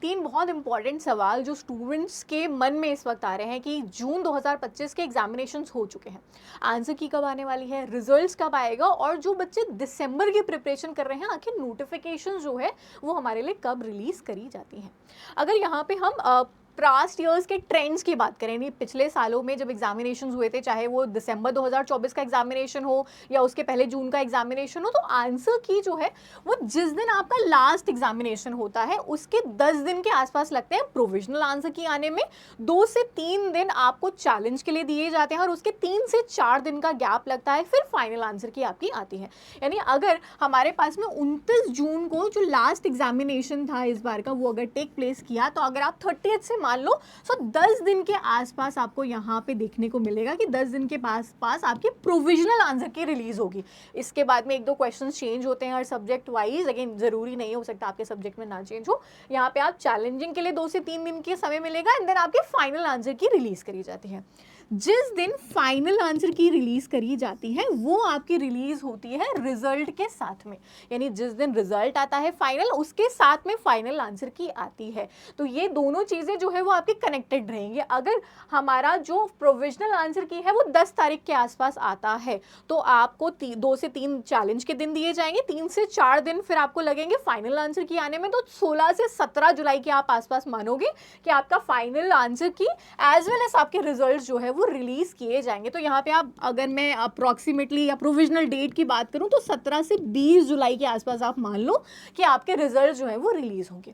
तीन बहुत इंपॉर्टेंट सवाल जो स्टूडेंट्स के मन में इस वक्त आ रहे हैं कि जून 2025 के एग्जामिनेशंस हो चुके हैं, आंसर की कब आने वाली है, रिजल्ट्स कब आएगा, और जो बच्चे दिसंबर की प्रिपरेशन कर रहे हैं आखिर नोटिफिकेशन जो है वो हमारे लिए कब रिलीज करी जाती हैं। अगर यहाँ पे हम पास्ट ईयर्स के ट्रेंड्स की बात करें, नहीं पिछले सालों में जब एग्जामिनेशन हुए थे, चाहे वो दिसंबर 2024 का एग्जामिनेशन हो या उसके पहले जून का एग्जामिनेशन हो, तो आंसर की जो है वो जिस दिन आपका लास्ट एग्जामिनेशन होता है उसके 10 दिन के आसपास लगते हैं प्रोविजनल आंसर की आने में। 2 से 3 दिन आपको चैलेंज के लिए दिए जाते हैं और उसके 3 से 4 दिन का गैप लगता है, फिर फाइनल आंसर की आपकी आती है। यानी अगर हमारे पास में 29 जून को जो लास्ट एग्जामिनेशन था इस बार का वो अगर टेक प्लेस किया, तो अगर आप 30 से मान लो तो 10 दिन के आसपास आपको यहाँ पे देखने को मिलेगा कि 10 दिन के पास आपकी प्रोविजनल आंसर की रिलीज होगी। इसके बाद में एक दो क्वेश्चन चेंज होते हैं हर सब्जेक्ट वाइज, लेकिन जरूरी नहीं हो सकता आपके सब्जेक्ट में ना चेंज हो। यहाँ पे आप चैलेंजिंग के लिए 2 से 3 दिन के समय मिलेगा एंड देन आपके फाइनल आंसर की रिलीज करी जाती है। जिस दिन फाइनल आंसर की रिलीज करी जाती है वो आपकी रिलीज होती है रिजल्ट के साथ में, यानी जिस दिन रिजल्ट आता है फाइनल उसके साथ में फाइनल आंसर की आती है। तो ये दोनों चीजें जो है वो आपकी कनेक्टेड रहेंगी। अगर हमारा जो प्रोविजनल आंसर की है वो 10 तारीख के आसपास आता है तो आपको 2 से 3 चैलेंज के दिन दिए जाएंगे, 3 से 4 दिन फिर आपको लगेंगे फाइनल आंसर की आने में, तो 16 से 17 जुलाई के आप आसपास मानोगे कि आपका फाइनल आंसर की एज वेल एज आपके रिजल्ट जो है वो रिलीज किए जाएंगे। तो यहाँ पे आप, अगर मैं अप्रोक्सीमेटली या प्रोविजनल डेट की बात करूं तो 17 से 20 जुलाई के आसपास आप मान लो कि आपके रिजल्ट जो है वो रिलीज होंगे।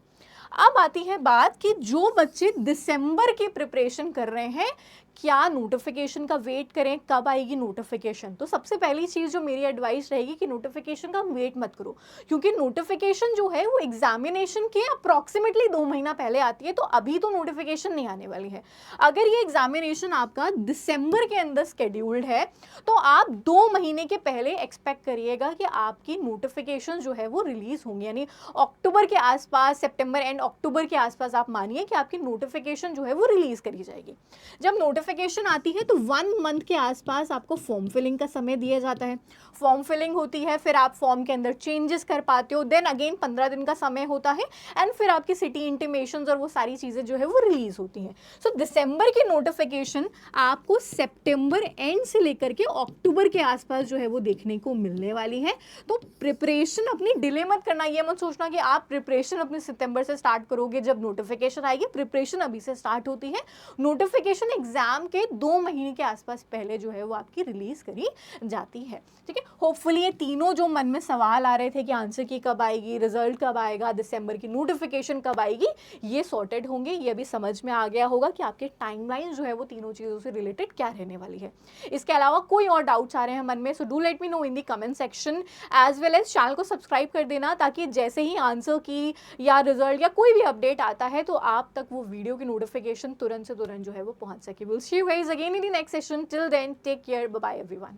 अब आती है बात कि जो बच्चे दिसंबर की प्रिपरेशन कर रहे हैं क्या नोटिफिकेशन का वेट करें, कब आएगी नोटिफिकेशन। तो सबसे पहली चीज़ जो मेरी एडवाइस रहेगी कि नोटिफिकेशन का वेट मत करो, क्योंकि नोटिफिकेशन जो है वो एग्जामिनेशन के अप्रॉक्सीमेटली 2 महीना पहले आती है, तो अभी तो नोटिफिकेशन नहीं आने वाली है। अगर ये एग्जामिनेशन आपका दिसंबर के अंदर स्केड्यूल्ड है तो आप 2 महीने के पहले एक्सपेक्ट करिएगा कि आपकी नोटिफिकेशन जो है वो रिलीज होंगी, यानी अक्टूबर के आसपास, सितंबर एंड अक्टूबर के आसपास आप मानिए कि आपकी नोटिफिकेशन जो है वो रिलीज करी जाएगी। जब नोटिफिकेशन आती है तो 1 मंथ के आसपास आपको फॉर्म फिलिंग का समय दिया जाता है। फॉर्म फिलिंग होती है, फिर आप फॉर्म के अंदर चेंजेस कर पाते हो, देन अगेन 15 दिन का समय होता है एंड फिर आपकी सिटी इंटीमेशंस और वो सारी चीज़ें जो है वो रिलीज होती हैं। सो दिसंबर की नोटिफिकेशन आपको सितंबर एंड से लेकर के अक्टूबर के आसपास जो है वो देखने को मिलने वाली है। तो प्रिपरेशन अपनी डिले मत करना, ये मत सोचना कि आप प्रिपरेशन अपने सितंबर से स्टार्ट करोगे जब नोटिफिकेशन आएगी। प्रिपरेशन अभी से स्टार्ट होती है, नोटिफिकेशन एग्जाम के 2 महीने के आसपास पहले जो है वो आपकी रिलीज करी जाती है। ठीक है, होपफुली ये तीनों जो मन में सवाल आ रहे थे कि आंसर की कब आएगी, रिजल्ट कब आएगा, दिसंबर की नोटिफिकेशन कब आएगी, ये सॉर्टेड होंगे। ये भी समझ में आ गया होगा कि आपके टाइमलाइन जो है वो तीनों चीज़ों से रिलेटेड क्या रहने वाली है। इसके अलावा कोई और डाउट्स आ रहे हैं मन में, so do let me know in the comment section, as well as channel को सब्सक्राइब कर देना ताकि जैसे ही आंसर की या रिजल्ट या कोई भी अपडेट आता है तो आप तक वो वीडियो की नोटिफिकेशन तुरंत से तुरंत जो है वो पहुंच सके। Will see you guys again in the next session, till then take care, bye bye everyone.